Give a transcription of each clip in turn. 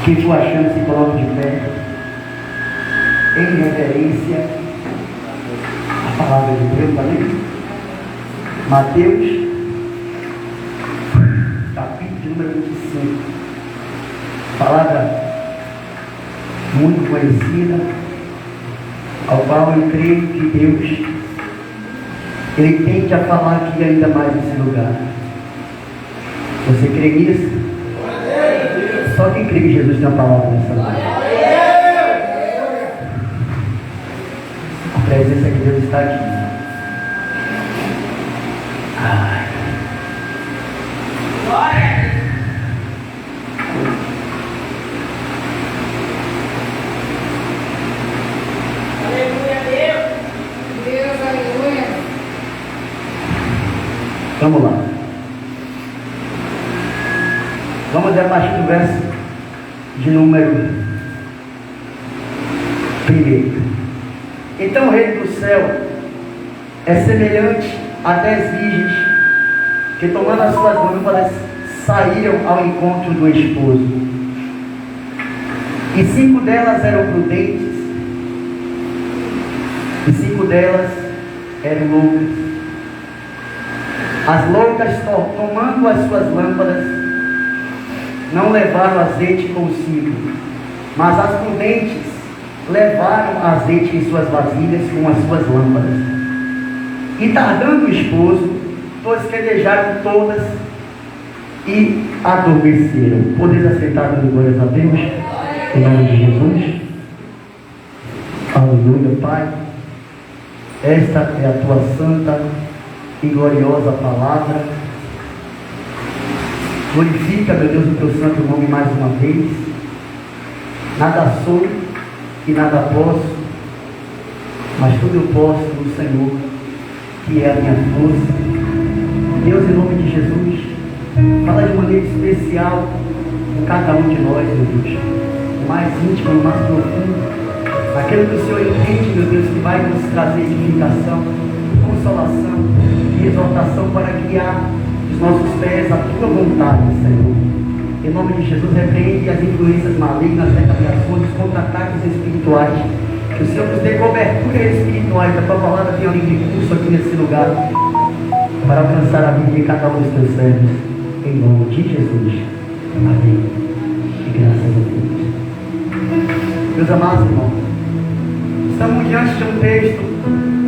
Que tua chance se coloque de pé, em reverência à palavra de Deus, amém? Mateus, capítulo número 25. Palavra muito conhecida, ao qual eu creio que Deus, Ele tende a falar aqui ainda mais nesse lugar. Você crê nisso? Só quem crê que Jesus tem a palavra nessa noite. A presença de Deus está aqui. Ai. Aleluia, Deus. Deus, aleluia. Vamos lá. Vamos ler a partir do verso de número 1. Então o reino do céu é semelhante a 10 virgens que, tomando as suas lâmpadas, saíram ao encontro do esposo. E 5 delas eram prudentes, e 5 delas eram loucas. As loucas, tomando as suas lâmpadas, não levaram azeite consigo, mas as prudentes levaram azeite em suas vasilhas com as suas lâmpadas. E tardando o esposo, tosquedejaram todas e adormeceram. Podeis aceitar dando glórias a Deus, em nome de Jesus. Aleluia, Pai. Esta é a tua santa e gloriosa palavra. Glorifica, meu Deus, o teu santo nome mais uma vez. Nada sou e nada posso, mas tudo eu posso no Senhor, que é a minha força. Deus, em nome de Jesus, fala de maneira especial com cada um de nós, meu Deus, o mais íntimo, o mais profundo, aquilo que o Senhor entende, meu Deus, que vai nos trazer edificação, consolação e exortação para guiar os nossos pés à tua vontade, Senhor. Em nome de Jesus, repreende as influências malignas, retaliações, contra-ataques espirituais. Que o Senhor nos dê cobertura espiritual, que a tua palavra tenha um livre curso aqui nesse lugar, para alcançar a vida de cada um dos teus servos. Em nome de Jesus. Amém. E graças a Deus. Meus amados irmãos, estamos diante de um texto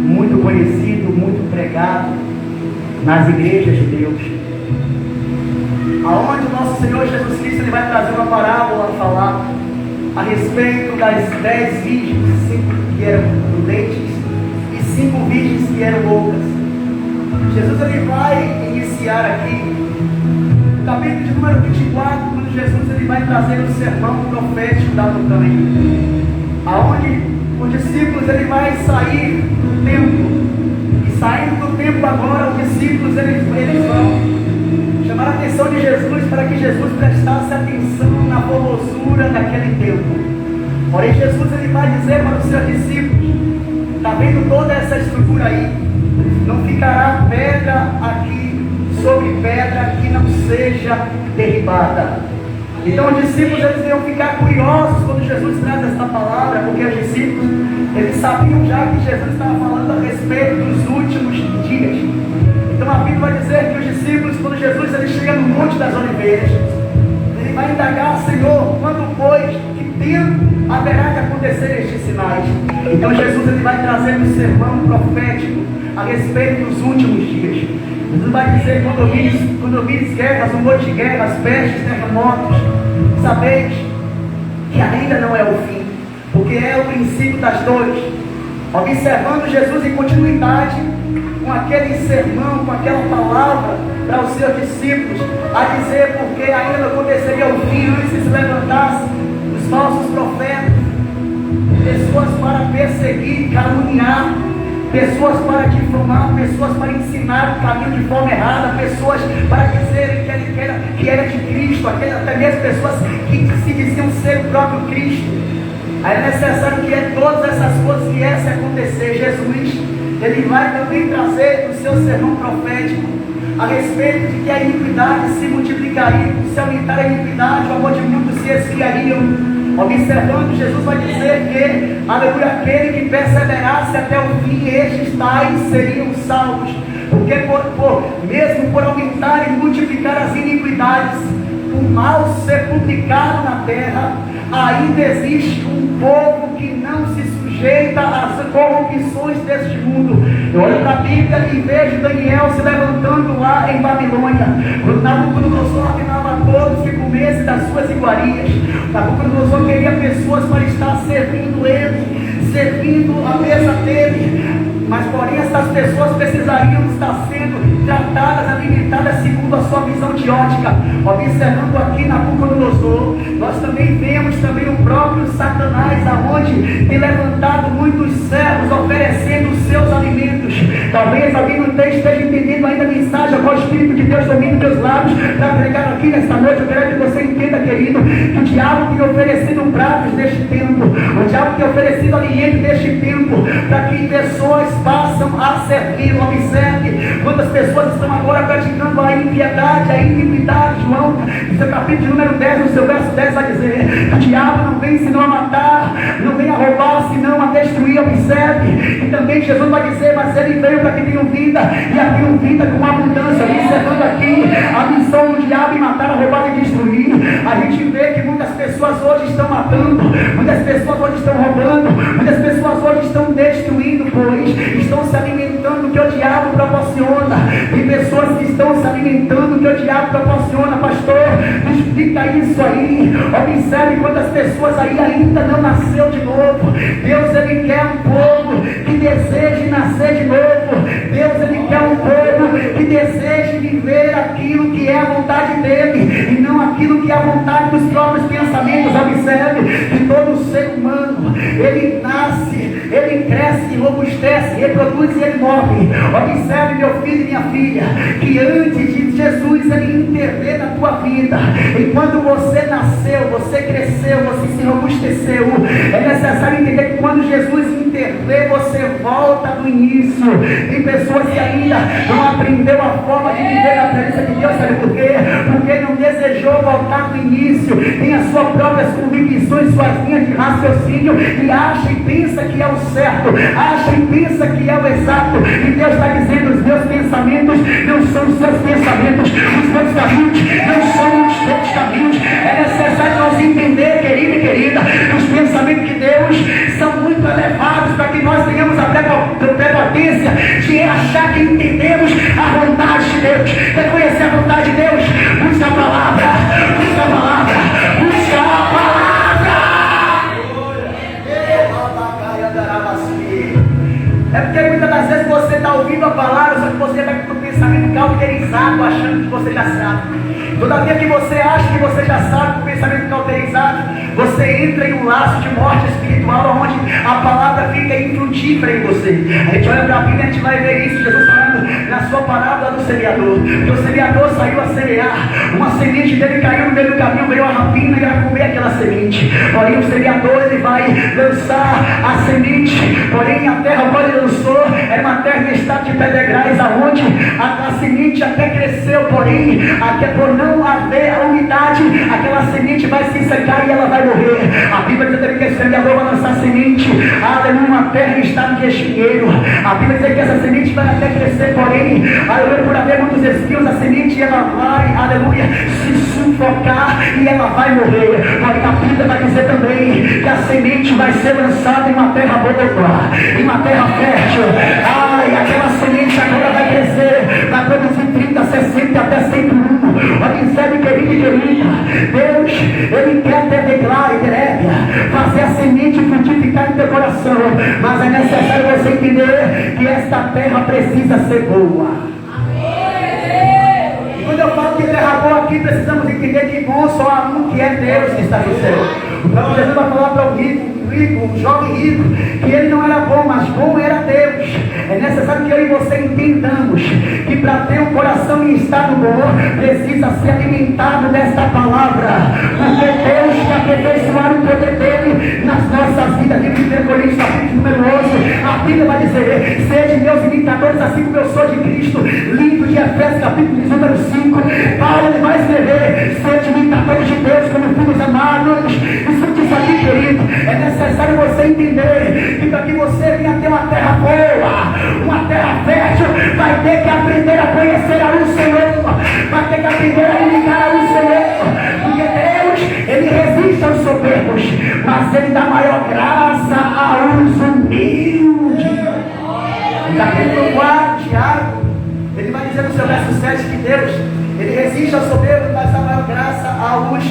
muito conhecido, muito pregado nas igrejas de Deus, aonde o nosso Senhor Jesus Cristo ele vai trazer uma parábola a falar a respeito das 10 virgens, 5 que eram prudentes e 5 virgens que eram loucas. Jesus ele vai iniciar aqui no capítulo de número 24, quando Jesus ele vai trazer o sermão profético da montanha, aonde os discípulos ele vai sair do templo. Saindo do tempo agora, os discípulos eles vão chamar a atenção de Jesus para que Jesus prestasse atenção na formosura daquele tempo. Porém, Jesus ele vai dizer para os seus discípulos: está vendo toda essa estrutura aí? Não ficará pedra aqui sobre pedra que não seja derribada. Então os discípulos eles iam ficar curiosos quando Jesus traz essa palavra, porque os discípulos eles sabiam já que Jesus estava falando a respeito dos últimos dias. Então a Bíblia vai dizer que os discípulos, quando Jesus ele chega no Monte das Oliveiras, ele vai indagar: Senhor, quando pois, que tempo haverá de acontecer estes sinais? Então Jesus ele vai trazer um sermão profético a respeito dos últimos dias. Jesus vai dizer: quando ouvires guerras, rumor de guerras, pestes, terremotos, sabeis que ainda não é o fim, porque é o princípio das dores. Observando Jesus em continuidade com aquele sermão, com aquela palavra para os seus discípulos, a dizer porque ainda não aconteceria o fim antes de se levantassem os falsos profetas, pessoas para perseguir, caluniar, pessoas para difamar, pessoas para ensinar o caminho de forma errada, pessoas para dizerem que era de Cristo, até mesmo pessoas que se diziam ser o próprio Cristo. Aí é necessário que todas essas coisas viessem a acontecer. Jesus, ele vai também trazer o seu sermão profético a respeito de que a iniquidade se multiplicaria se aumentar a iniquidade, o amor de muitos se esfriariam. Observando, Jesus vai dizer que, aleluia, aquele que perseverasse até o fim, estes tais seriam salvos. Porque mesmo por aumentar e multiplicar as iniquidades, o mal ser publicado na terra, ainda existe um povo que não se sujeita às corrupções deste mundo. Eu olho para a Bíblia e vejo Daniel se levantando lá em Babilônia, quando Nabucodonosor ordenava a todos que comessem das suas iguarias. Nabucodonosor queria pessoas para estar servindo ele, servindo a mesa dele. Mas porém essas pessoas precisariam estar sendo tratadas, alimentadas segundo a sua visão de ótica. Observando aqui Nabucodonosor, nós também vemos também o próprio Satanás, aonde tem levantado muitos servos oferecendo os seus alimentos. Talvez alguém não esteja entendendo ainda a mensagem, qual o Espírito de Deus domina os teus lábios para pregar aqui nesta noite. Eu quero que você entenda, querido, que o diabo tem oferecido pratos neste tempo, o diabo tem oferecido alimento neste tempo, para que pessoas passam a servir. Observe quantas pessoas estão agora praticando a impiedade, a iniquidade. João, no seu capítulo número 10, no seu verso 10, vai dizer que o diabo não vem senão a matar, não vem a roubar, senão a destruir. Observe, e também Jesus vai dizer, mas ele veio para que tenham vida, e a tenham vida com abundância. Observando aqui a missão do diabo em matar, a roubar e destruir, a gente vê que muitas pessoas hoje estão matando, muitas pessoas hoje estão roubando, muitas pessoas hoje estão destruindo, pois estão se alimentando do que o diabo proporciona. Tem pessoas que estão se alimentando do que o diabo proporciona. Pastor, explica isso aí. Observe quantas pessoas aí ainda não nasceu de novo. Deus, ele quer um povo que deseje nascer de novo. Deus, ele quer um povo que deseje viver aquilo que é a vontade dele e não aquilo que é a vontade dos próprios pensamentos. Observe que todo ser humano, ele nasce, ele cresce, robustece, reproduz e ele morre. Observe, meu filho e minha filha, que antes de Jesus ele intervir na tua vida, enquanto você nasceu, você cresceu, você se robusteceu, é necessário entender que quando Jesus intervir, você volta do início. Tem pessoas que ainda não aprendeu a forma de viver na presença de Deus. Sabe por quê? Porque não desejou voltar do início, tem as suas próprias convicções, suas linhas de raciocínio, e acha e pensa que é o certo, acha e pensa que é o exato. E Deus está dizendo, os meus pensamentos não são os seus pensamentos, os meus caminhos não são os teus caminhos. É necessário nós entender, querido e querida, que os pensamentos de Deus são muito elevados, para que nós tenhamos a prepotência de achar que entendemos a vontade de Deus. Quer conhecer a vontade de Deus? Busca a palavra, busca a palavra, busca a palavra. É porque muitas das vezes você está ouvindo a palavra, só que você está com o pensamento cauterizado, achando que você já sabe. Todavia que você acha que você já sabe, com o pensamento cauterizado, você entra em um laço de morte espiritual, onde a palavra fica infrutífera em você. A gente olha para a Bíblia e a gente vai ver isso, Jesus falando na sua parábola do semeador. Que o semeador saiu a semear, uma semente dele caiu no meio do caminho, veio a rapina e ia comer aquela semente. Porém o semeador, ele vai lançar a semente, porém a terra onde ele lançou era uma terra em estado de pedregais, aonde a semente até cresceu, porém por não haver a umidade, aquela semente vai se secar e ela vai morrer. A Bíblia diz que esse semeador vai lançar semente, aleluia, uma terra em estado de espinheiro. A Bíblia diz que essa semente vai até crescer, porém, aleluia, por haver muitos espinhos, a semente ela vai, aleluia, se sufocar e ela vai morrer. Mas a Bíblia vai dizer também que a semente vai ser lançada em uma terra boa, em uma terra fértil. Ai, aquela semente agora vai crescer, vai produzir 30, 60 até 100 por um. Observe, querido e querida, Deus, ele quer ter declara e terébia, fazer a semente frutificar em teu coração, mas é necessário você entender que esta terra precisa ser boa. E quando eu falo de terra boa aqui, precisamos entender que bom só há um, que é Deus que está no céu. Então Jesus vai falar para o rico, um jovem rico, que ele não era bom, mas bom era Deus. É necessário que eu e você entendamos que para ter um coração em estado bom, precisa ser alimentado desta palavra, porque Deus quer aperfeiçoar o poder dele nas nossas vidas. Em 1 Coríntios capítulo número 11, a Bíblia vai dizer: sede meus imitadores, assim como eu sou de Cristo. Livro de Efésios, capítulo número 5. Paulo ele vai escrever: sede imitadores de Deus como filhos amados. Escute isso aqui, querido. É necessário você entender que para que você venha ter uma terra boa, uma terra fértil, vai ter que aprender a conhecer a luz do Senhor, vai ter que aprender a imitar a luz do Senhor, porque Deus, ele resiste aos soberbos, mas ele dá maior graça aos humildes. Capítulo 4, Tiago, ele vai dizer no seu verso 7 que Deus, ele resiste aos soberbos, mas dá maior graça aos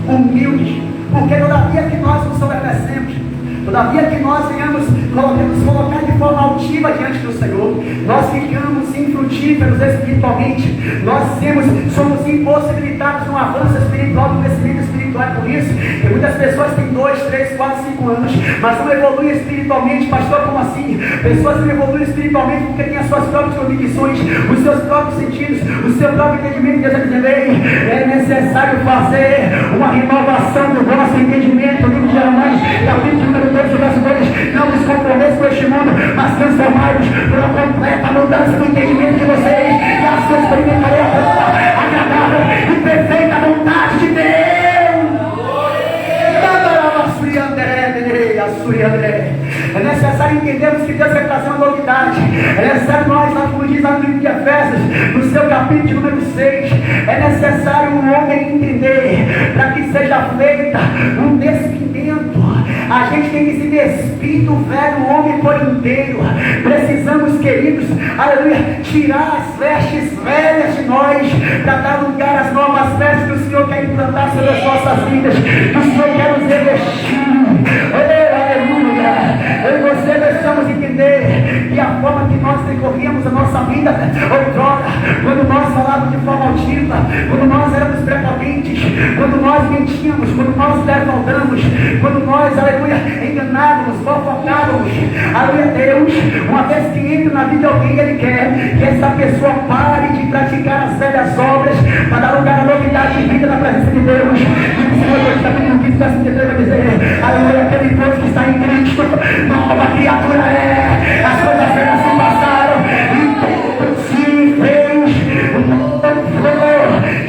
humildes, porque todavia que nós nos soberbecemos, todavia que nós venhamos nos colocar de forma altiva diante do Senhor, nós ficamos infrutíferos espiritualmente, nós somos impossibilitados no avanço espiritual, no crescimento espiritual. É por isso que muitas pessoas têm 2, 3, 4, 5 anos, mas não evoluem espiritualmente. Pastor, como assim? Pessoas não evoluem espiritualmente porque têm as suas próprias convicções, os seus próprios sentidos, o seu próprio entendimento. Deus está dizendo: é necessário fazer uma renovação do vosso entendimento. Livro de Jeremias, capítulo número 2, verso 2: não vos conformeis com este mundo, mas transformai-vos por uma completa mudança do entendimento de vocês, e assim experimentarei a boa, agradável e perfeita vontade de Deus. É necessário entendermos que Deus quer trazer uma novidade. É necessário nós, como diz lá no livro de Efésios, no seu capítulo número 6, é necessário um homem entender, para que seja feita um despimento. A gente tem que se despir do velho homem por inteiro. Precisamos, queridos, aleluia, tirar as vestes velhas de nós, para dar lugar às novas vestes que o Senhor quer implantar sobre as nossas vidas, que o Senhor quer nos revestir. Aleluia! Eu e você precisamos entender que a forma que nós percorríamos a nossa vida outrora, quando nós falávamos de forma altiva, quando nós éramos prepotentes, quando nós mentíamos, quando nós defraudamos, quando nós, aleluia, enganávamos, fofocávamos, aleluia, Deus, uma vez que entra na vida de alguém, Ele quer que essa pessoa pare de praticar as velhas obras, para dar lugar à novidade de vida na presença de Deus. E o Senhor, capítulo 15, verso 33, vai dizer: aleluia, aquele povo que está em Cristo, nova criatura é, as coisas velhas se passaram e tudo se fez novo.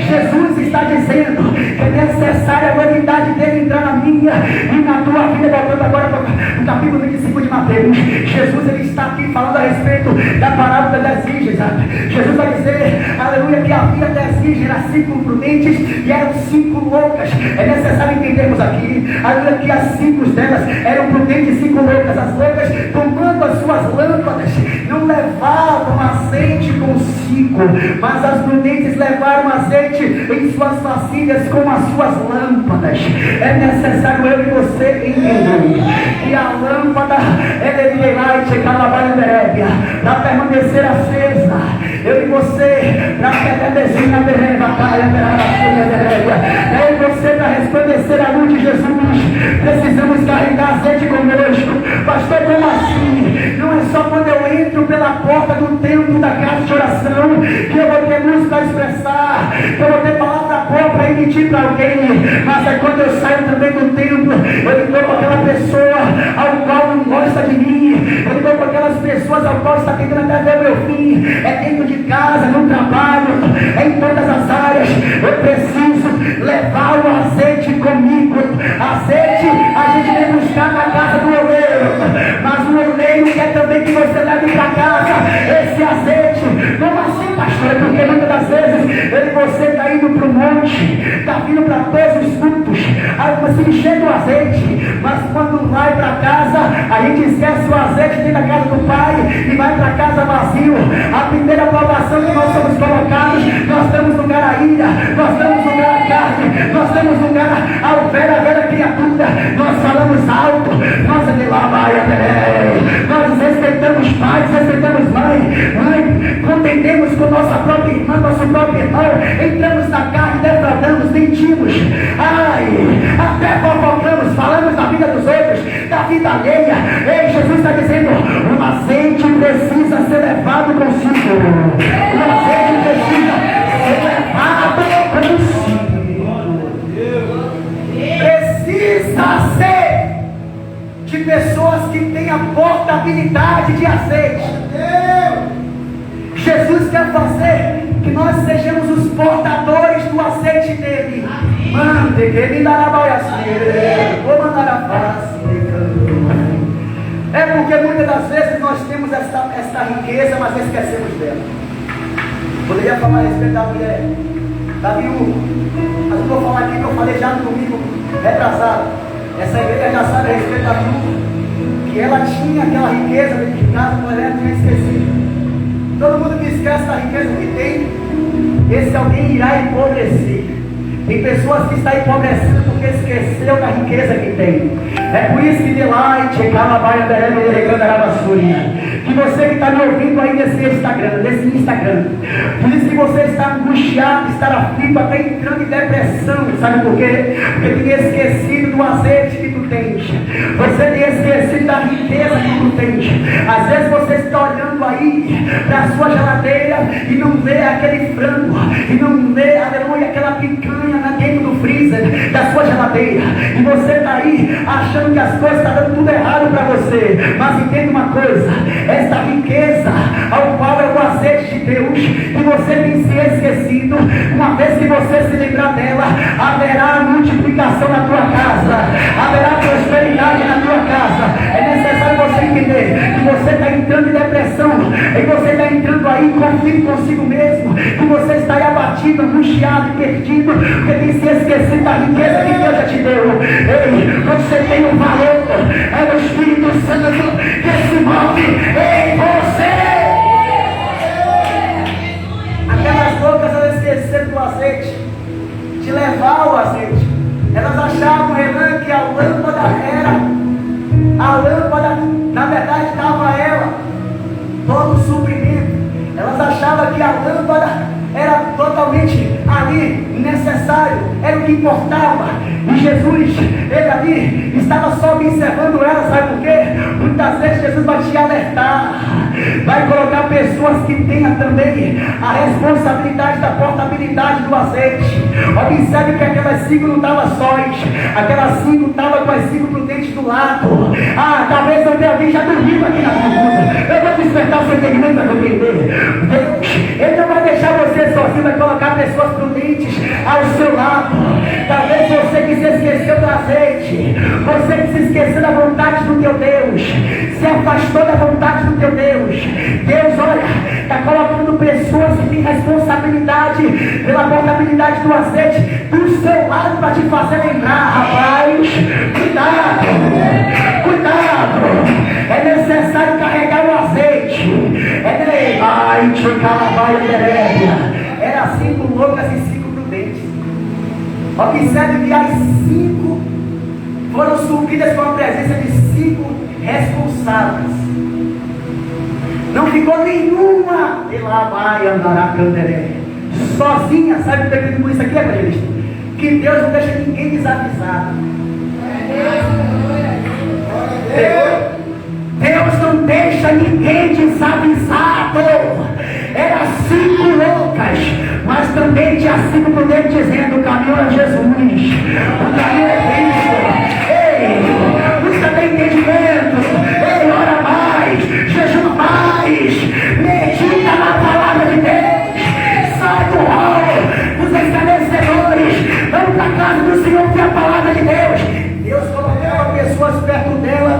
Jesus está dizendo que é necessária a novidade dele entrar na minha e na tua vida. Voltando agora para o capítulo 25 de Mateus, Jesus ele está aqui falando a respeito da parábola das virgens. Jesus vai dizer, aleluia, que havia 10 virgens, eram 5 prudentes e eram 5 loucas. É necessário entendermos aqui, aleluia, que as 5 delas eram prudentes e 5 loucas. As loucas, tomando as suas lâmpadas, não levavam azeite consigo, mas as prudentes levaram azeite em suas vasilhas com as suas lâmpadas. É necessário eu e você entender que a lâmpada para permanecer acesa, eu e você, para eu e você, para resplandecer a luz de Jesus, precisamos carregar azeite conosco. Pastor, como assim? Não é só quando eu entro pela porta do templo da casa de oração que eu vou ter luz para expressar, que eu vou ter palavra boa para emitir para alguém, mas é quando eu saio também do templo, eu estou com aquela pessoa ao qual não gosta de mim, eu estou com aquelas pessoas ao qual está tentando até ver o meu fim, é dentro de casa, no trabalho, é em todas as áreas. Eu preciso levar o azeite comigo. Azeite a gente vem buscar na casa do oleiro, mas o oleiro quer também que você leve para casa esse azeite. Como assim, pastor? Porque muitas das vezes eu e você está indo para o monte, está vindo para todos os cultos, aí você enchendo o azeite, mas quando vai para casa, a gente esquece o azeite dentro da casa do Pai e vai para casa vazio. A primeira provação que nós somos colocados, nós damos lugar à ira, nós damos lugar à carne, nós damos lugar à velha criatura, nós falamos alto, nós respeitamos pais, respeitamos mãe, contendemos com nossa própria irmã, nosso próprio irmão, entramos na carne, defraudamos, mentimos, até fofocamos, falamos da vida dos outros, da vida alheia. Ei, Jesus está dizendo, o azeite precisa ser levado consigo, o azeite precisa ser levado consigo, precisa ser de pessoas que têm a portabilidade de azeite. Jesus quer fazer que nós sejamos os portadores do azeite dele. Mande que me dará é porque muitas das vezes nós temos esta riqueza, mas esquecemos dela. Poderia falar a respeito da mulher, da viúva, mas eu vou falar aqui que eu falei já no domingo retrasado. Essa igreja já sabe a respeito da viúva, que ela tinha aquela riqueza dentro de casa, mas ela tinha esquecido. Todo mundo que esquece da riqueza que tem, esse alguém irá empobrecer. Tem pessoas que estão empobrecendo porque esqueceu da riqueza que tem. É por isso que delight, que você que está me ouvindo aí nesse Instagram, por isso que você está angustiado, está aflito, até entrando em depressão. Sabe por quê? Porque tem esquecido do azeite que tu tens. Você tem esquecido da riqueza que tu tens. Às vezes você está olhando aí para a sua geladeira e não vê aquele frango, e não vê, aleluia, aquela picanha dentro do freezer da sua geladeira, e você está aí achando que as coisas estão dando tudo errado para você. Mas entenda uma coisa: esta riqueza ao qual é o azeite de Deus, que você tem se esquecido, uma vez que você se lembrar dela, haverá multiplicação na tua casa, haverá prosperidade na tua casa. É necessário você entender que você está entrando em depressão, e você está entrando aí em conflito consigo mesmo, que você está aí abatido, angustiado e perdido, porque tem se esquecido da riqueza que Deus já te deu. Ei, você tem um valor, é o Espírito Santo que se move em você. Aquelas loucas, elas esqueceram do azeite, de levar o azeite. Elas achavam, Renan, que a lâmpada, na verdade, dava a ela todo o suprimento. Elas achavam que a lâmpada era totalmente ali necessário, era o que importava. E Jesus, ele ali estava só observando ela. Sabe por quê? Muitas vezes Jesus vai te alertar, vai colocar pessoas que tenham também a responsabilidade da portabilidade do azeite. Observe que aquelas 5 não estavam sós, aquelas 5 estavam com as 5 prudentes do lado. Talvez eu tenha alguém já dormindo aqui na pergunta. Eu vou despertar o seu entendimento para compreender. Deus, ele não vai deixar você sozinho, vai colocar pessoas prudentes ao seu lado. Talvez você que se esqueceu do azeite, você que se esqueceu da vontade do teu Deus, se afastou da vontade do teu Deus. Deus, olha, está colocando pessoas que têm responsabilidade pela portabilidade do azeite do seu lado para te fazer lembrar. Rapaz, cuidado, é necessário carregar o azeite. Era 5 loucas e 5 prudentes. Observe que as 5 foram supridas com a presença de 5 responsáveis. Não ficou nenhuma e lá vai andar a canderé sozinha. Sabe o que eu digo isso aqui, evangelista? Que Deus não deixa ninguém desavisado. Deus não deixa ninguém desavisado. Era 5 loucas, mas também tinha 5 prudentes dizendo: o caminho é Jesus, o caminho é Cristo. Ei, busca ter entendimento. Ei, ora mais, jejum mais, medita na palavra de Deus, sai do rol dos esclarecedores, vamos para a casa do Senhor que é a palavra de Deus. Deus colocava pessoas perto dela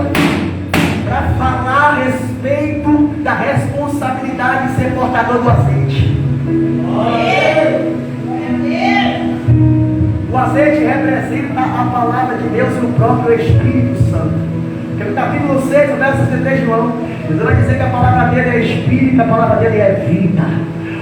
para falar a respeito da responsabilidade de ser portador do azeite. O azeite representa a palavra de Deus e o próprio Espírito Santo. Porque no capítulo 6, o verso 63 de João, Jesus vai dizer que a palavra dele é Espírito, a palavra dele é vida.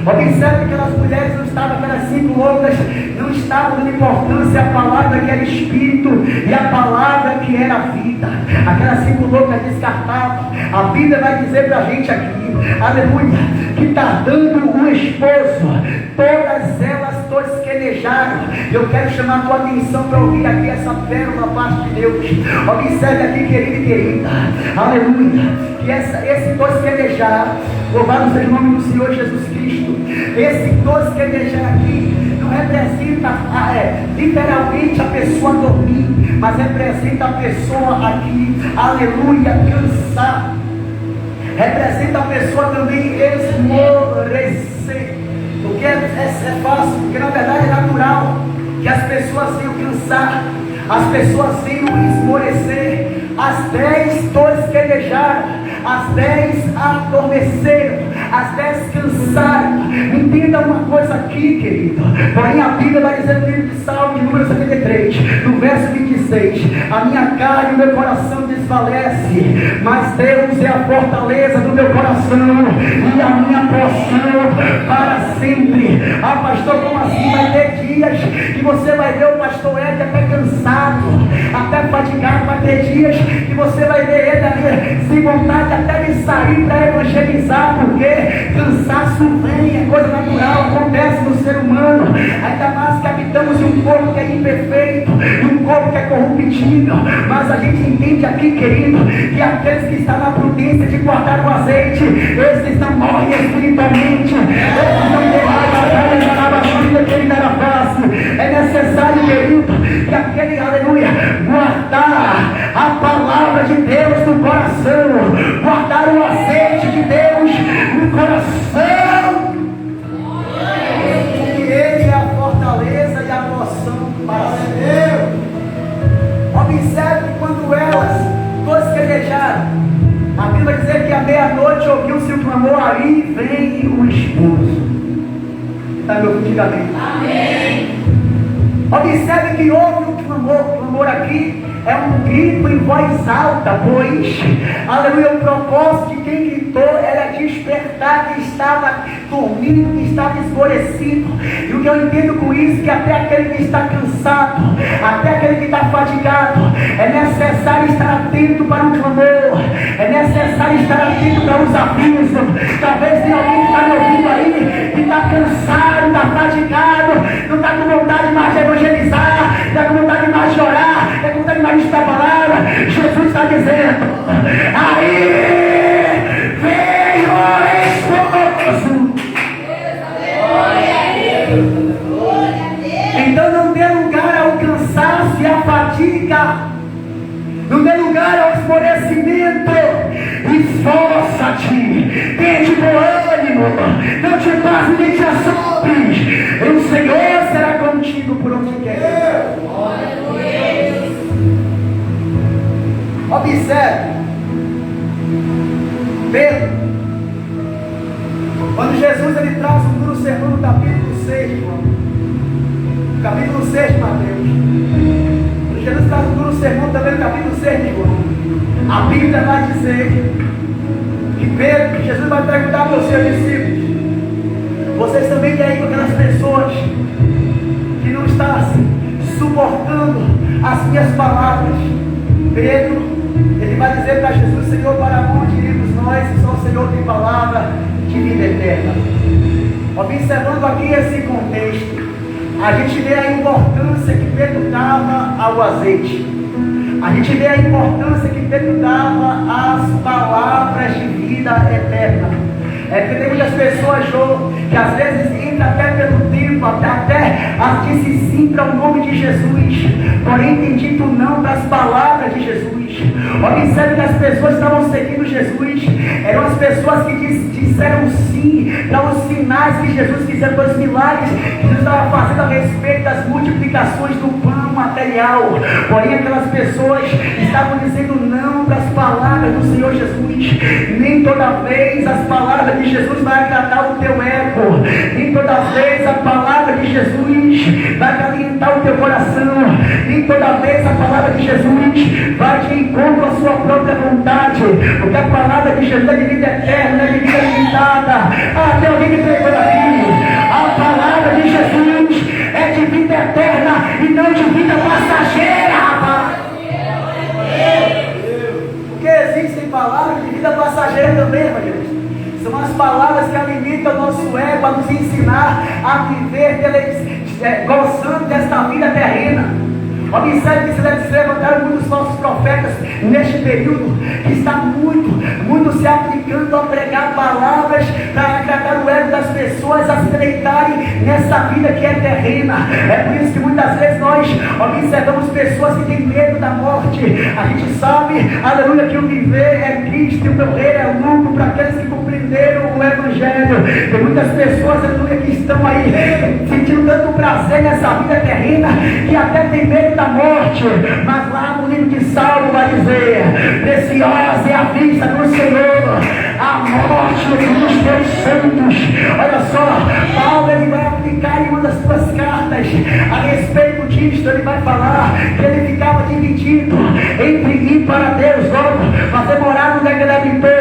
Observe que aquelas mulheres não estavam, aquelas 5 loucas não estavam dando importância à palavra que era Espírito e a palavra que era vida. Aquelas 5 loucas descartavam. A Bíblia vai dizer para a gente aqui, aleluia, que está dando um esposo. Todas elas tosquenejaram. Eu quero chamar a tua atenção para ouvir aqui essa pérola da parte de Deus. Observe aqui, querido e querida, aleluia, que esse tosquenejar, louvado seja o nome do Senhor Jesus Cristo, esse tosquenejar aqui não representa literalmente a pessoa dormir, mas representa a pessoa aqui, aleluia, cansar. Representa a pessoa também esmorecer. Porque é fácil, porque na verdade é natural que as pessoas venham cansar, as pessoas venham esmorecer. As 10 tosquenejaram, as 10 adormeceram, as 10 cansaram. Entenda uma coisa aqui, querido. Porém a Bíblia vai dizer no livro de Salmo, de número 73, no verso 26: a minha carne e o meu coração desfalece, mas Deus é a fortaleza do meu coração e a minha porção para sempre. Ah, pastor, como assim? Vai ter dias que você vai ver o pastor Ed até cansado, até fatigado. Vai ter dias que você vai ver ele ali sem vontade até de sair para evangelizar, porque cansaço vem, é coisa natural, acontece no ser humano, ainda mais que habitamos em um corpo que é imperfeito, em um corpo que é corruptível. Mas a gente entende aqui, querido, que aqueles que estão na prudência de guardar o azeite, esses não morrem espiritualmente, esses não derramam que ele era fácil. É necessário, querido, que aquele, aleluia, guardar a palavra de Deus no coração, guardar o azeite de Deus no coração, porque ele é a fortaleza e a porção para Deus. Observe que quando elas tosquenejaram, a Bíblia vai dizer que à meia-noite ouviu-se o clamor, aí vem o esposo. Está me ouvindo? Diga amém. Amém. Observe que houve um clamor. O clamor aqui é um grito em voz alta, pois, aleluia, o propósito de quem gritou era despertar que estava dormindo, que estava esmorecido. E o que eu entendo com isso, que até aquele que está cansado, até aquele que está fatigado, é necessário estar atento para o clamor, é necessário estar atento para os avisos. Talvez tenha alguém que está me ouvindo aí, que está cansado, está fatigado, não está com vontade mais de evangelizar, está com vontade mais de orar, está com vontade mais de estar palavra. Jesus está dizendo, aí veio o esposo. Então não dê lugar ao cansaço e à fadiga, não dê lugar ao esmorecimento. Esforça-te, tente bom ânimo, não te passe nem te assombres, o Senhor será contigo por onde quer. Observe, Pedro, quando Jesus ele traz um duro sermão no capítulo 6, capítulo 6 de Mateus, quando Jesus traz um duro sermão também no capítulo 6 de João, a Bíblia vai dizer que Pedro, que Jesus vai perguntar para os seus discípulos, vocês também têm aí com aquelas pessoas que não estão suportando as minhas palavras? Pedro, ele vai dizer para Jesus, Senhor, para onde iremos nós, se só o Senhor tem palavra de vida eterna? Observando aqui esse contexto, a gente vê a importância que Pedro dava ao azeite, a gente vê a importância que Pedro dava às palavras de vida eterna. É porque tem muitas pessoas, Jô, que às vezes entram até pelo tempo, até as que se sim para o nome de Jesus, porém tem dito não para as palavras de Jesus. Observe que as pessoas que estavam seguindo Jesus eram as pessoas que disseram sim para os sinais que Jesus fizeram, para os milagres que Jesus estava fazendo a respeito das multiplicações do pão material. Porém aquelas pessoas estavam dizendo não para as palavras do Senhor Jesus. Nem toda vez as palavras de Jesus vai agradar o teu ego, nem toda vez a palavra de Jesus vai alimentar o teu coração, nem toda vez a palavra de Jesus vai de encontro à sua própria vontade, porque a palavra de Jesus é de vida eterna, é de vida limitada. Ah, tem alguém que pregou aqui, a palavra de Jesus é de vida eterna e não de vida passageira, rapaz. Porque existem palavras de vida passageira também, evangelista. São as palavras que alimentam o nosso ego a nos ensinar a viver gozando desta vida terrena. Observe que se levantaram muitos falsos profetas neste período, que está muito se aplicando a pregar palavras para agradar o ego das pessoas a se deleitarem nessa vida que é terrena. É por isso que muitas vezes nós observamos pessoas que têm medo da morte. A gente sabe, aleluia, que o viver é Cristo e o morrer é lucro para aqueles que compreenderam o Evangelho. Tem muitas pessoas, aleluia, que estão aí sentindo tanto prazer nessa vida terrena que até tem medo da morte. Mas lá no livro de Salmo vai dizer: preciosa é a vista do Senhor, a morte dos teus santos. Olha só, Paulo ele vai aplicar em uma das suas cartas a respeito disto. Ele vai falar que ele ficava dividido entre ir para Deus, logo, fazer morar no lugar que ele habitou.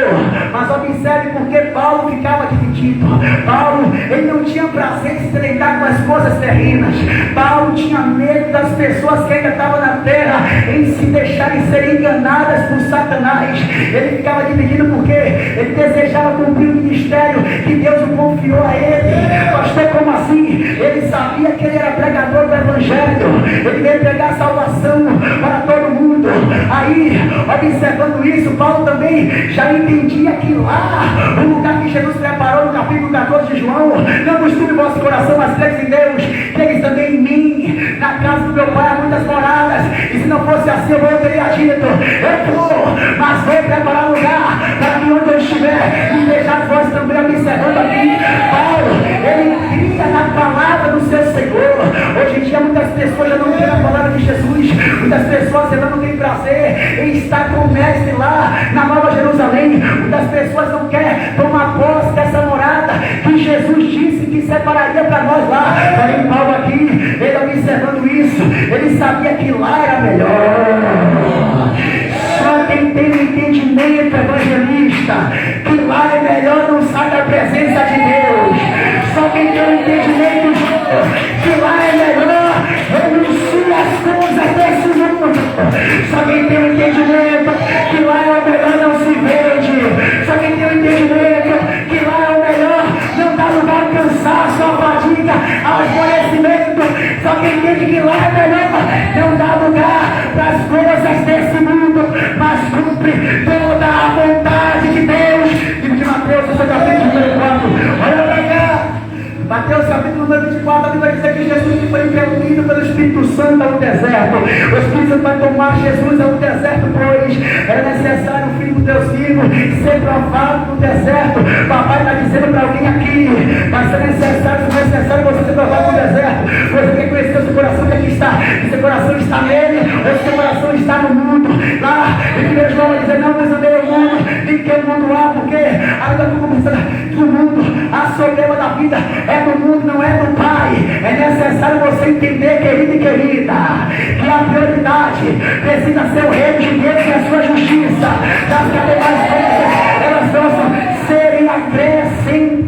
Mas observe porque Paulo ficava dividido. Paulo, ele não tinha prazer em se deleitar com as coisas terrenas. Paulo tinha medo das pessoas que ainda estavam na terra em se deixarem ser enganadas por Satanás. Ele ficava dividido porque ele desejava cumprir o ministério que Deus o confiou a ele. Pastor, como assim? Ele sabia que ele era pregador do Evangelho. Ele veio pregar salvação para todo mundo. Aí, observando isso, Paulo também já entendia que lá, o lugar que Jesus preparou no capítulo 14 de João, não costure vosso coração, mas credes em Deus, credes também em mim. Na casa do meu pai há muitas moradas, e se não fosse assim eu teria dito: eu vou, mas vou preparar lugar para que onde eu estiver, e deixar vós também observando aqui. Paulo, ele cria na palavra do seu Senhor. Hoje em dia muitas pessoas já não querem a palavra de Jesus. Muitas pessoas ainda não têm prazer em estar com o mestre lá na Nova Jerusalém. Muitas pessoas não querem tomar posse dessa morada que Jesus disse que separaria para nós lá. Porém, Paulo aqui, ele observando isso, ele sabia que lá era melhor. Só quem tem um entendimento evangelista que lá é melhor não sai da presença de Deus. Só quem tem um entendimento que lá é melhor renuncia as coisas desse mundo. Só quem tem um entendimento que lá é o melhor não se vende. Só quem tem um entendimento que lá é o melhor não dá lugar ao cansaço, à fadiga, ao esmorecimento. Só quem entende que lá é melhor não dá lugar para as coisas desse mundo, mas cumpre toda a vontade de Deus. Livro de Mateus, o seu capítulo número 4. Olha para cá. Mateus capítulo número 24, a Bíblia diz que Jesus foi impelido pelo Espírito Santo ao deserto. O Espírito Santo vai tomar Jesus ao deserto, pois era necessário o Filho do Deus vivo ser provado no deserto. Papai está dizendo para alguém aqui: vai ser necessário você ser provado no deserto. Você quer conhecer o seu coração, que aqui está, que seu coração está nele, ou seu coração está no mundo. Lá em 1 João vai dizer: não vos andei o mundo, nem que o mundo há, porque ainda estou conversando que o mundo, a soberba da vida é do mundo, não é do Pai. É necessário você entender, querido e querida, que a prioridade precisa ser o reino de Deus e a sua justiça. Das demais coisas, elas possam serem acrescentadas.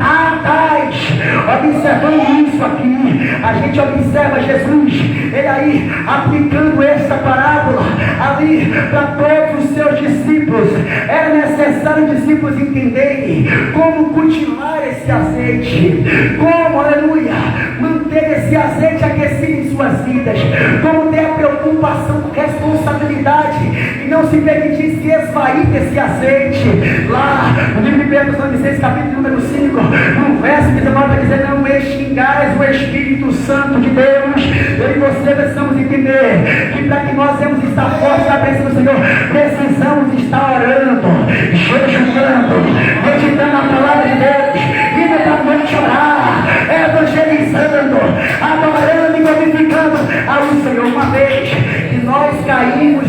Observando isso aqui, a gente observa Jesus, ele aí aplicando essa parábola ali para todos os seus discípulos. Era necessário os discípulos entenderem como cultivar esse azeite, como, aleluia, manter esse azeite aquecido em suas vidas, como ter a preocupação, responsabilidade e não se permitir se esvair desse azeite. Lá no livro de Pedro, capítulo número 5, no verso 19, vai dizer: não extingais o Espírito Santo de Deus. Eu e você precisamos entender que para que nós devemos estar fortes na presença do Senhor, precisamos estar orando, jejuando, meditando a palavra de Deus, indo para a noite orar, evangelizando, adorando e glorificando ao Senhor. Uma vez que nós caímos,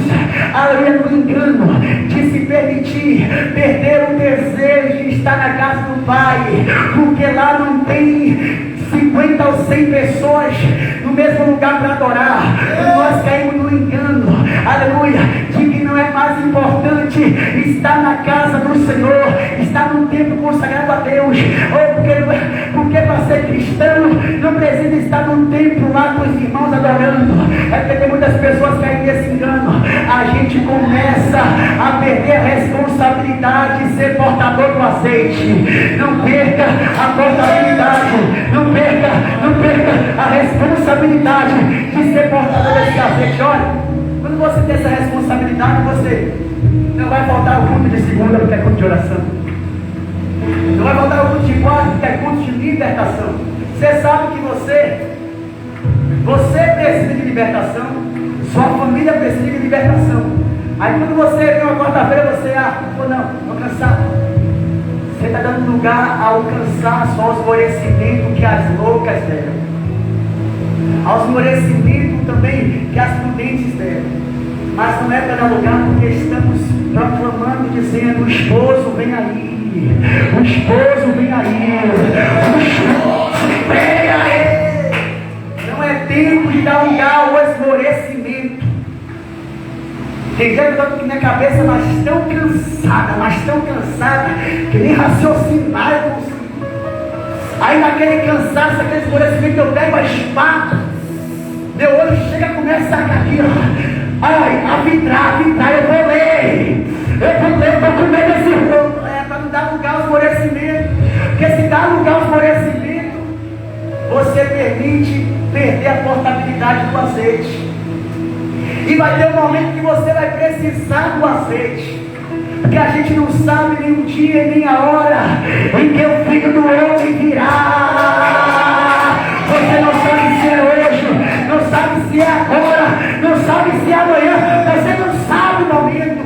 aleluia, no engano de se permitir perder o desejo de estar na casa do Pai, porque lá não tem 50 ou 100 pessoas no mesmo lugar para adorar. Nós caímos no engano, aleluia, de que não é mais importante estar na casa do Senhor, estar num tempo consagrado a Deus, ou porque para ser cristão não precisa estar num templo lá com os irmãos adorando. É porque tem muitas pessoas que caem nesse engano. A gente começa a perder a responsabilidade de ser portador do azeite. Não perca a portabilidade, não perca a responsabilidade de ser portador desse azeite. Olha, quando você tem essa responsabilidade, você não vai faltar o culto de segunda, porque é culto de oração. Não vai voltar ao culto de quarto, que é culto de libertação. Você sabe que você precisa de libertação, sua família precisa de libertação. Aí quando você vem uma quarta-feira, você, não, estou cansado. Você está dando lugar ao cansaço, ao esmorecimento que as loucas deram, ao esmorecimento também que as prudentes deram. Mas não é para dar lugar, porque estamos proclamando, dizendo: o esposo vem aí, o esposo vem aí, o esposo vem aí. Não é tempo de dar lugar ao esmorecimento. Tem gente que está com minha cabeça, mas tão cansada, que nem raciocinar eu consigo. Aí naquele cansaço, aquele esmorecimento, eu pego a espada, meu olho chega e começa a sacar aqui, ó. Ai, arbitrar, eu vou ler, estou com medo desse rolo. Para não dar lugar ao esmorecimento, porque se dá lugar ao esmorecimento, você permite perder a portabilidade do azeite. E vai ter um momento que você vai precisar do azeite, porque a gente não sabe nem o dia nem a hora em que o Filho do Homem virá. Você não sabe se é hoje, não sabe se é agora, não sabe se é amanhã, você não sabe o momento.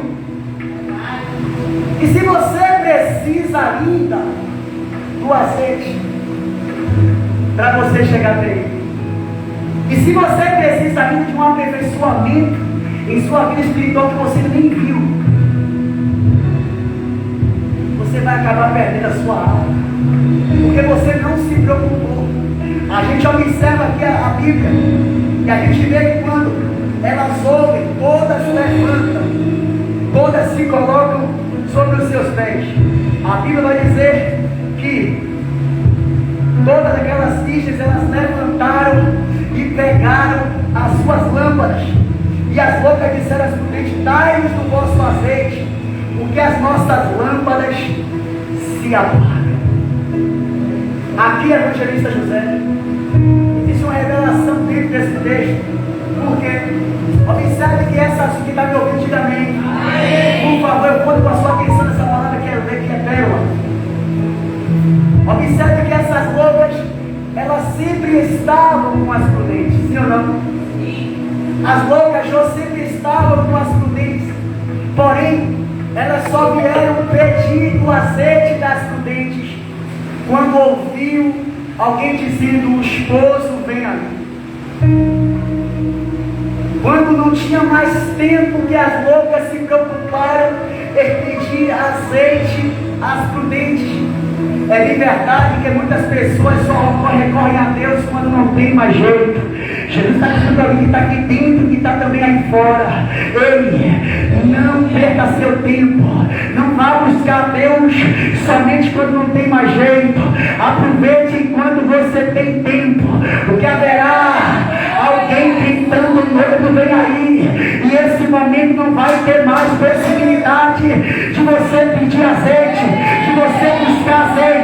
E se você precisa ainda do azeite para você chegar até ele, e se você precisa ainda de um aperfeiçoamento em sua vida espiritual que você nem viu, você vai acabar perdendo a sua alma, porque você não se preocupou. A gente observa aqui a Bíblia, e a gente vê que quando elas ouvem, todas se levantam, todas se colocam sobre os seus pés. A Bíblia vai dizer que todas aquelas virgens, elas levantaram e pegaram as suas lâmpadas, e as loucas disseram às prudentes: dai-nos do vosso azeite, porque as nossas lâmpadas se apagam. Aqui, evangelista José, existe uma revelação dentro desse texto, porque observe que essa que está me ouvindo, diga amém. Por favor, eu conto com a sua atenção nessa palavra que é pérola. Observe que essas loucas, elas sempre estavam com as prudentes, sim ou não? Sim. As loucas já sempre estavam com as prudentes, porém, elas só vieram pedir o azeite das prudentes quando ouviu alguém dizendo: o esposo vem aí. Quando não tinha mais tempo, que as loucas se preocuparam em pedir azeite às prudentes. É bem verdade que muitas pessoas só recorrem a Deus quando não tem mais jeito. Jesus está dizendo para mim que está aqui dentro, que está também aí fora: ei, não perca seu tempo, não vá buscar Deus somente quando não tem mais jeito. Aproveite enquanto você tem tempo, porque haverá alguém gritando: o noivo vem aí, e esse momento não vai ter mais possibilidade de você pedir azeite, de você buscar azeite.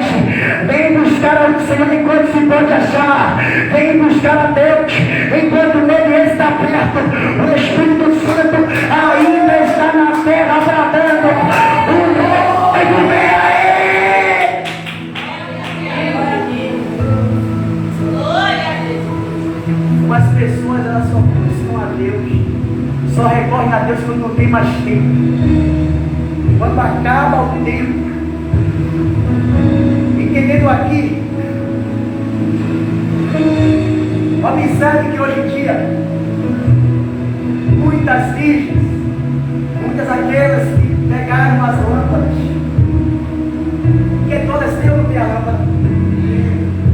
Vem buscar o Senhor enquanto se pode achar, vem buscar a Deus enquanto Ele está perto. O Espírito Santo ainda está na terra bradando: o noivo vem aí. As pessoas, elas só buscam a Deus, só recorrem a Deus quando não tem mais tempo, quando acaba o tempo. Entendendo aqui, observe que hoje em dia, muitas virgens, muitas aquelas que pegaram as lâmpadas, porque todas têm ou não têm a lâmpada?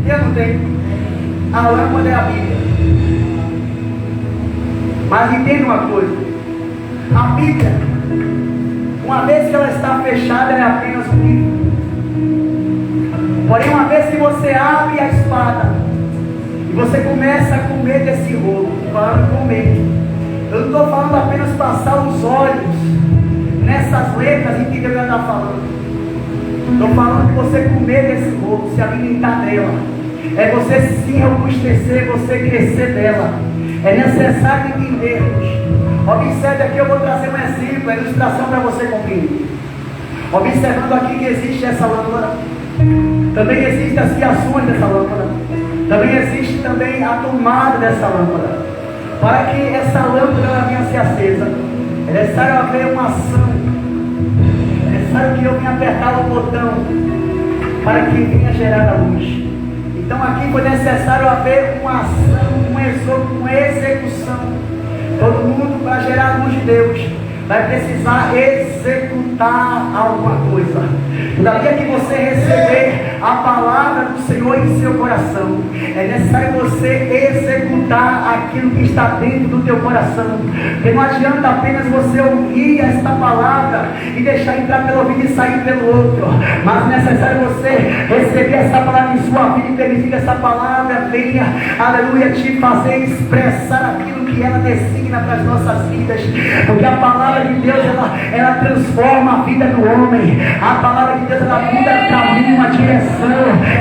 Tem ou não tem? A lâmpada é a Bíblia. Mas entenda uma coisa: a Bíblia, uma vez que ela está fechada, ela é apenas um livro. Porém, uma vez que você abre a espada e você começa a comer desse rolo, falando comer, eu não estou falando apenas passar os olhos nessas letras e entender o que ela está falando. Estou falando de você comer desse rolo, se alimentar dela. É você se robustecer, você crescer dela. É necessário entendermos. Observe aqui, eu vou trazer um exemplo, a ilustração para você compreender. Observando aqui que existe essa lâmpada, também existem as fiações dessa lâmpada, também existe também a tomada dessa lâmpada. Para que essa lâmpada ela venha a ser acesa, é necessário haver uma ação, é necessário que eu venha apertar o botão para que venha gerar a luz. Então aqui foi necessário haver uma ação, uma execução. Todo mundo, para gerar a luz de Deus, vai precisar executar alguma coisa. Todavia que você receber a palavra do Senhor em seu coração, é necessário você executar aquilo que está dentro do teu coração. Porque não adianta apenas você ouvir esta palavra e deixar entrar pelo ouvido e sair pelo outro, mas é necessário você receber essa palavra em sua vida e permitir que essa palavra venha, aleluia, te fazer expressar aquilo que ela designa para as nossas vidas. Porque a palavra de Deus, ela transforma a vida do homem. A palavra de Deus, ela muda o caminho, a direção,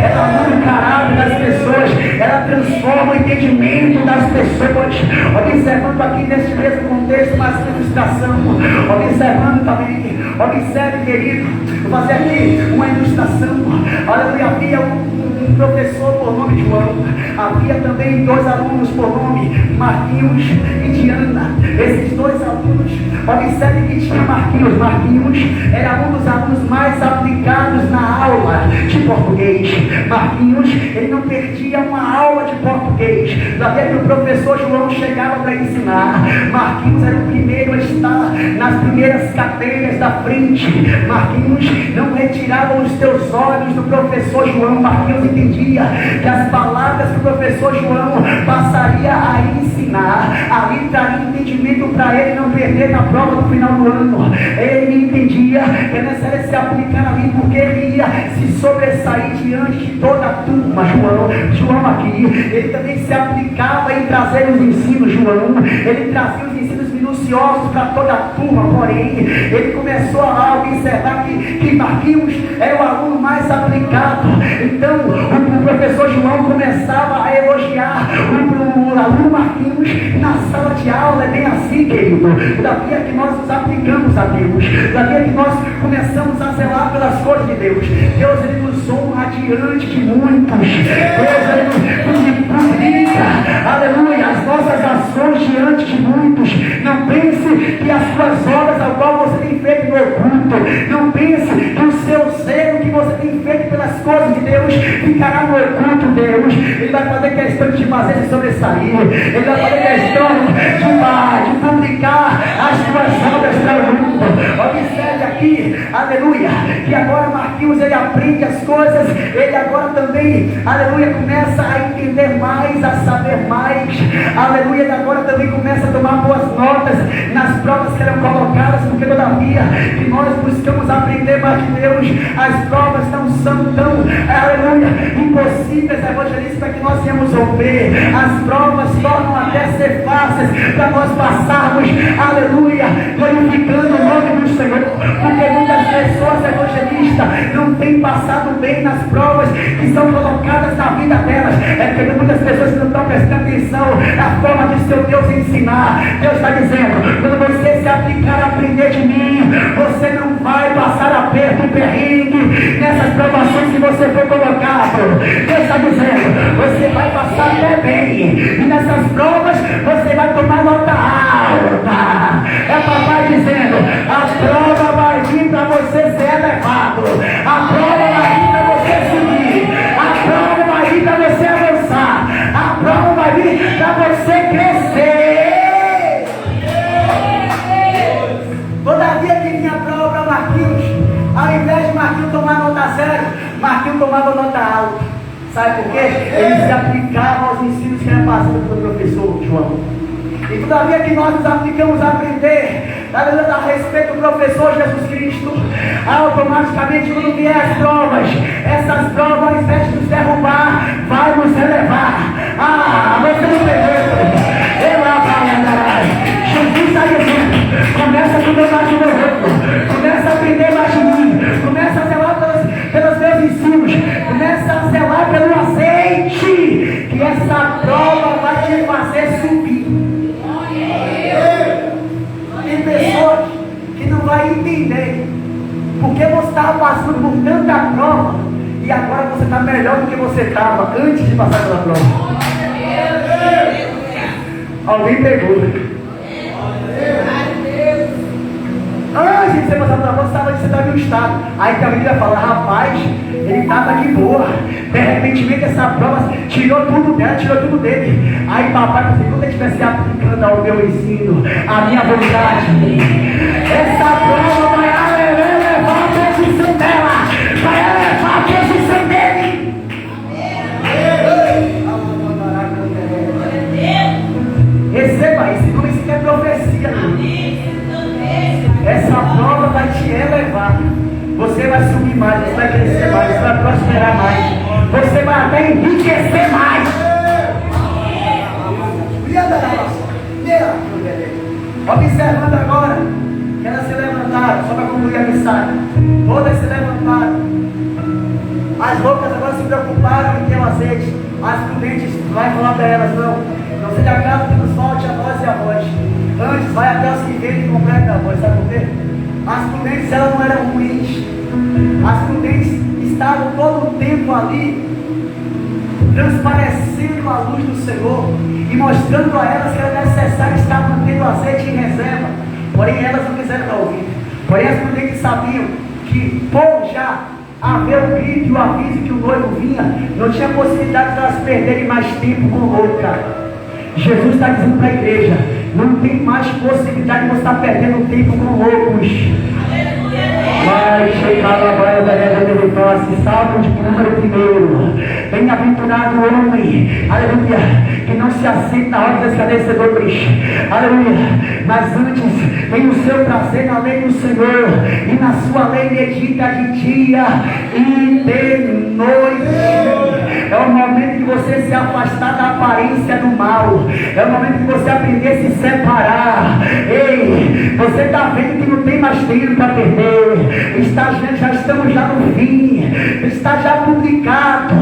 ela muda o caráter das pessoas, ela transforma o entendimento das pessoas. Observando aqui neste mesmo contexto, uma ilustração, observando também, observe, querido, vou fazer aqui uma ilustração. Aleluia, havia um professor por nome João, havia também 2 alunos por nome Marquinhos e Diana. Esses 2 alunos, observe que tinha Marquinhos era um dos alunos mais aplicados na aula de português. Marquinhos, ele não perdia uma aula de português. Até que o professor João chegava para ensinar, Marquinhos era o primeiro a estar nas primeiras cadeiras da frente. Marquinhos não retirava os teus olhos do professor João. Marquinhos entendia que as palavras que o professor João passaria a ensinar, ali traria entendimento para ele não perder na prova no final do ano. Ele entendia que é necessário se aplicar ali, porque ele ia se sobressair diante de toda a turma. João aqui, ele também se aplicava em trazer os ensinos. João, ele trazia os ensinos minuciosos para toda a turma, porém, ele começou a observar que Marquinhos era o aluno mais aplicado. Então, o professor João começava a elogiar o aluno Marquinhos na sala de aula. É bem assim, querido. Todavia que nós nos aplicamos a Deus, todavia que nós começamos a zelar pelas coisas de Deus, Deus ele nos honra diante de muitos. Deus ele nos publica, aleluia, as nossas ações diante de muitos. Não pense que as suas obras, ao qual você tem feito no oculto, não pense que o seu zelo que você tem feito pelas coisas de Deus ficará no oculto. Deus, ele vai fazer questão de fazer se sobressair, ele vai fazer questão de publicar as suas obras para o mundo. Observe aqui, aleluia, que agora Marquinhos ele aprende as coisas, ele agora também, aleluia, começa a entender mais, a saber mais, aleluia, ele agora também começa a tomar boas notas nas provas que eram colocadas, porque todavia que nós buscamos aprender mais de Deus, as provas não são tão, aleluia, impossíveis, evangelistas, para que nós venhamos ouvir. As provas tornam até ser fáceis para nós passarmos, aleluia, glorificando o nome do Senhor, porque muitas pessoas, evangelistas, não têm passado bem nas provas que são colocadas na vida delas. É porque muitas pessoas não estão prestando atenção na forma de seu Deus ensinar. Deus está dizendo, quando você se aplicar a aprender de mim, você não vai passar aperto e perrengue nessas provações que você foi colocado. Deus está dizendo, você vai passar até bem, e nessas provas você vai tomar nota alta. É papai dizendo, a prova vai vir para você ser elevado, a prova vai vir para você subir, a prova vai vir para você avançar, a prova vai vir para você crescer. Todavia que vinha a prova para Marquinhos, ao invés de Marquinhos tomar nota 0, Marquinhos tomava nota alta. Sabe por quê? Ele se aplicava aos ensinos que eram passados pelo professor João. E todavia que nós nos aplicamos a aprender a respeito do professor Jesus Cristo, automaticamente quando vier as provas, essas provas, ao invés de nos derrubar, vai nos elevar. Você não entendeu? Jesus está dizendo, começa a tomar mais de meu, começa a aprender mais de mim, começa a zelar pelos meus ensinos, começa a zelar pelo azeite, que essa prova vai te fazer subir. Tem pessoas que não vai entender porque você estava passando por tanta prova e agora você está melhor do que você estava antes de passar pela prova. Alguém pegou. Antes de você passar pela prova, você estava em um estado. Aí que a Bíblia fala, rapaz, ele estava de boa. De repente, essa prova tirou tudo dela, tirou tudo dele. Aí papai falou assim, quando ele estivesse aplicando ao meu ensino, a minha vontade, essa prova vai elevar a posição dela, vai elevar a posição dele. Receba isso, como isso é profecia. Essa prova vai te elevar. Você vai subir mais, você vai crescer mais, você vai prosperar mais, você vai até enriquecer mais. Observando agora que elas se levantaram, só para concluir a mensagem. Todas se levantaram. As loucas agora se preocuparam em ter o azeite. As prudentes vai falar para elas, não seja caso que nos falte a nós e a voz. Antes vai até os que vendem e completam a voz, sabe por quê? As prudentes elas não eram ruins. As prudentes estavam todo o tempo ali, transparecendo a luz do Senhor e mostrando a elas que era necessário estar mantendo o azeite em reserva. Porém elas não quiseram ouvir. Porém as prudentes sabiam que por já haver o grito e o aviso que o noivo vinha, não tinha possibilidade de elas perderem mais tempo com louca. Jesus está dizendo para a igreja, não tem mais possibilidade de você estar perdendo tempo com loucos. Vai chegar a glória da Deus, salmo de número 1. Bem-aventurado o homem, aleluia, que não se assenta na roda dos escarnecedores, aleluia, mas antes tem o seu prazer na lei do Senhor, e na sua lei medita de dia e de noite. É o momento de você se afastar da aparência do mal. É o momento de você aprender a se separar. Ei, você está vendo que não tem mais tempo para perder. Já estamos já no fim. Está já publicado.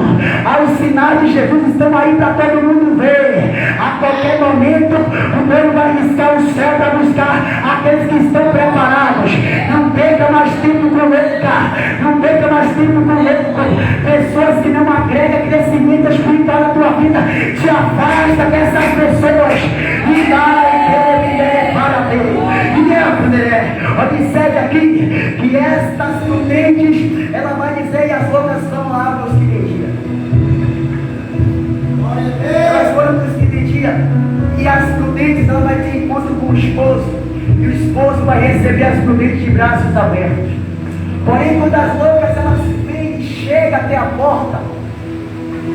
Os sinais de Jesus estão aí para todo mundo ver. A qualquer momento o Deus vai riscar o céu para buscar aqueles que estão preparados. Não perca mais tempo com louca. Não perca mais tempo com louco. Pessoas que não agregam crescimento espiritual na tua vida, te afasta dessas pessoas e vai para Deus. Observe aqui que estas prudentes, ela vai dizer, e as outras são lá os que vendiam. Elas foram os que vendiam, e as prudentes, ela vai ter encontro com o esposo, e o esposo vai receber as prudentes de braços abertos. Porém, quando as loucas elas vêm e chegam até a porta,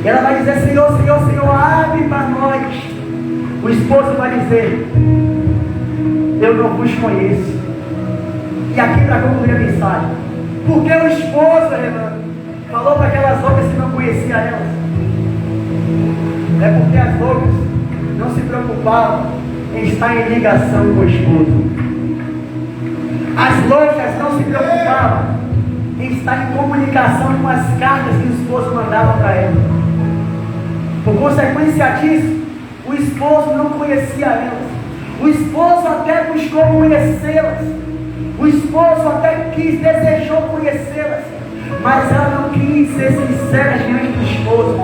ela vai dizer, Senhor, Senhor, Senhor, abre para nós. O esposo vai dizer, eu não vos conheço. E aqui para concluir a mensagem, porque o esposo, Renan, falou para aquelas loucas que não conheciam elas, é porque as loucas não se preocupavam em estar em ligação com o esposo. As loucas não se preocupavam em estar em comunicação com as cartas que o esposo mandava para ela. Por consequência disso, o esposo não conhecia elas. O esposo até buscou conhecê-las. O esposo até desejou conhecê-las. Mas ela não quis ser sincera diante do esposo.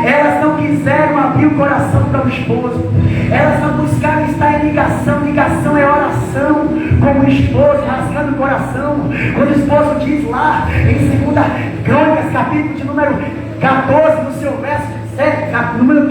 Elas não quiseram abrir o coração para o esposo. Elas não buscaram estar em ligação. Ligação é oração com o esposo, rasgando o coração. Quando o esposo diz lá em 2 Crônicas, capítulo de número 14, no seu verso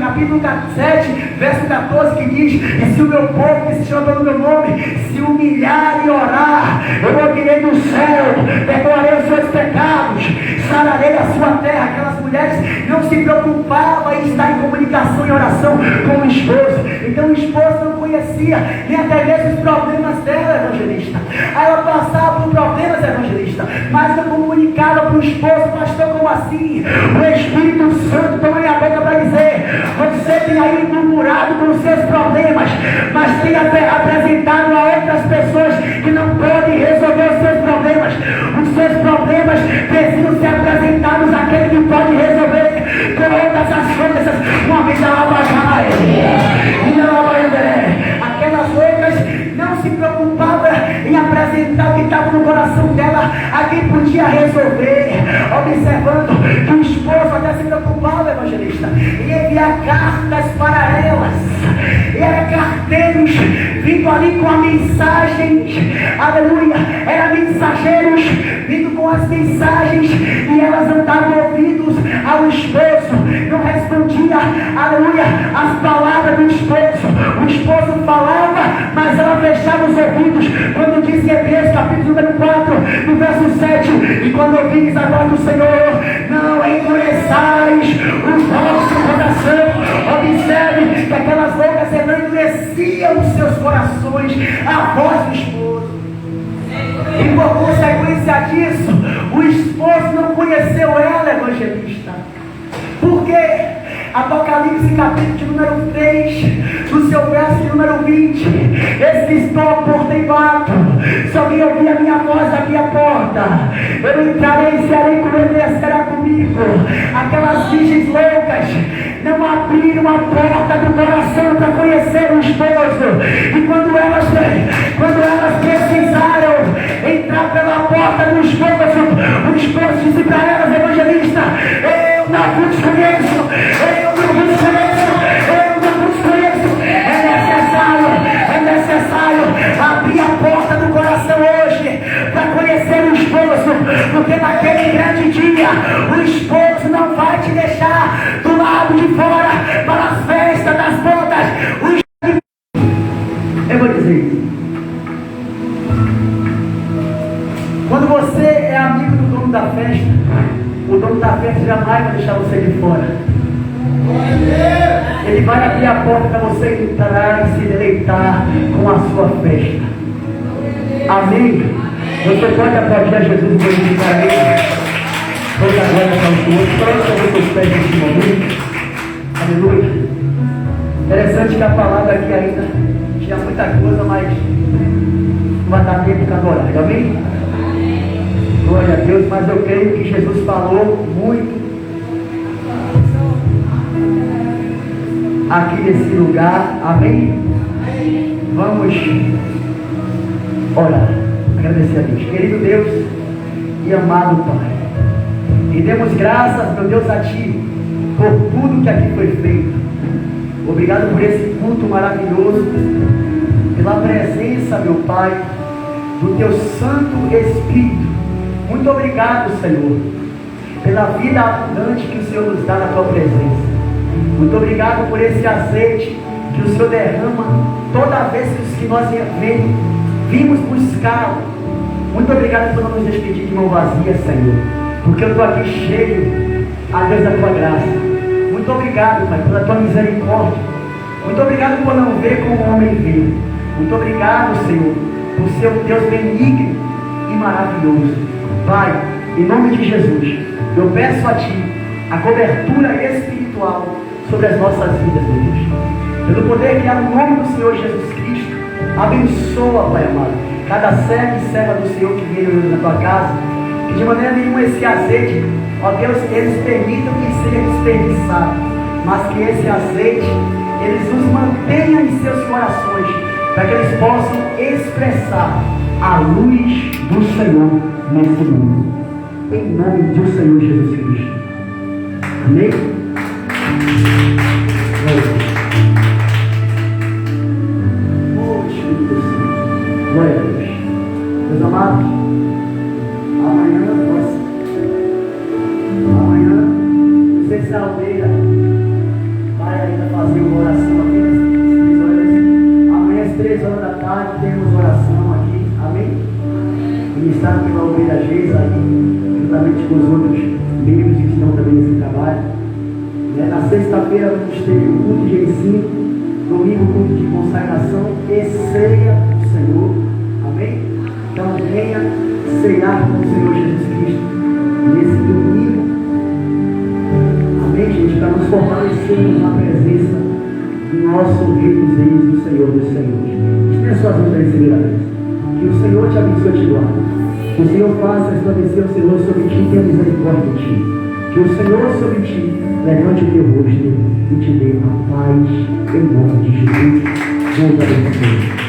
capítulo 7, verso 14, que diz, e se o meu povo que se chama pelo meu nome se humilhar e orar, eu ouvirei do céu, perdoarei os seus pecados, sararei a sua terra. Aquelas mulheres não se preocupavam em estar em comunicação e oração com o esposo. Então o esposo não conhecia nem até mesmo os problemas dela, evangelista. Aí ela passava por problemas, evangelista, mas não comunicava para o esposo. Pastor, como assim? O Espírito Santo toma minha boca para dizer, você tem aí murmurado com os seus problemas, mas tem apresentado a outras pessoas que não podem resolver os seus problemas. Os seus problemas precisam ser apresentados àquele que pode resolver com outras as forças. Uma vez ela vai aquelas outras não se preocupavam em apresentar o que estava no coração dela. quem podia resolver, observando que o esposo até se preocupava, evangelista, em enviar cartas para elas. E era carteiros vindo ali com a mensagem, aleluia, eram mensageiros vindo com as mensagens, e elas não davam ouvidos ao esposo, não respondia, aleluia, as palavras do esposo. O esposo falava, mas ela fechava os ouvidos. Quando diz Hebreus capítulo número 4, no verso 7, e quando ouvis a voz do Senhor, não endureçais o vosso coração. Observe que aquelas loucas não endureciam os seus corações a voz do esposo. E por consequência disso, o esposo não conheceu ela, evangelista. Por quê? Apocalipse capítulo número 3, no seu verso número 20, eis que estou à porta e bato. Se alguém ouvir a minha voz da minha porta, eu entrarei e serei com ele e estará comigo. Aquelas virgens loucas não abriram a porta do coração para conhecer o esposo. E quando elas precisaram entrar pela porta do esposo, o esposo disse para elas, evangelista, eu não vos conheço, eu não vos conheço, eu não vos conheço. É necessário abrir a porta do coração hoje para conhecer o esposo, porque naquele grande dia o esposo não vai te deixar do lado de fora para as festas das bodas. Eu vou dizer, quando você é amigo do dono da festa, o dono da festa jamais vai deixar você de fora. Ele vai abrir a porta para você entrar e se deleitar com a sua festa. Amém? Você pode aplaudir a Jesus e glorificar Ele. Toda a glória para o Senhor. Coloque sobre os seus pés neste momento. Aleluia. Interessante que a palavra aqui ainda tinha muita coisa, mas não vai dar tempo para adorar. Amém? Glória a Deus, mas eu creio que Jesus falou muito aqui nesse lugar. Amém? Vamos orar, agradecer a Deus. Querido Deus e amado Pai, e demos graças, meu Deus, a Ti por tudo que aqui foi feito. Obrigado por esse culto maravilhoso, pela presença, meu Pai, do Teu Santo Espírito. Muito obrigado, Senhor, pela vida abundante que o Senhor nos dá na Tua presença. Muito obrigado por esse azeite que o Senhor derrama toda vez que nós vimos buscá-lo. Muito obrigado por não nos despedir de mão vazia, Senhor, porque eu estou aqui cheio, a Deus, da Tua graça. Muito obrigado, Pai, pela Tua misericórdia. Muito obrigado por não ver como o homem vê. Muito obrigado, Senhor, por ser um Deus benigno e maravilhoso. Pai, em nome de Jesus, eu peço a Ti a cobertura espiritual sobre as nossas vidas, meu Deus. Pelo poder que há no nome do Senhor Jesus Cristo, abençoa, Pai amado, cada servo e serva do Senhor que veio hoje na Tua casa, que de maneira nenhuma esse azeite, ó Deus, eles permitam que seja desperdiçado, mas que esse azeite, eles nos mantenham em seus corações, para que eles possam expressar a luz do Senhor nesse mundo. Em nome do Senhor Jesus Cristo. Amém? Oh, Espírito Santo. Glória a Deus. Meus amados, amanhã, não sei se a Almeida vai ainda fazer uma oração aqui às 3 horas. Amanhã às 3 horas da tarde temos oração aqui. Amém? Ministrado pela Almeida Geisa aí, juntamente com os outros membros que estão também nesse trabalho. Na sexta-feira vamos ter o culto de ensino, domingo culto de consagração e ceia do Senhor. Amém? Então venha ceiar com o Senhor Jesus Cristo nesse domingo. Amém, gente? Para nos fortalecermos na presença do nosso Rei dos Reis, do Senhor dos Senhores. Estenda suas mãos para receber a Deus. Que o Senhor te abençoe e te guarde. Que o Senhor faça resplandecer o Senhor sobre ti e tenha misericórdia de ti. Que o Senhor sobre ti levante o teu rosto e te dê a paz em nome de Jesus. Deus abençoe.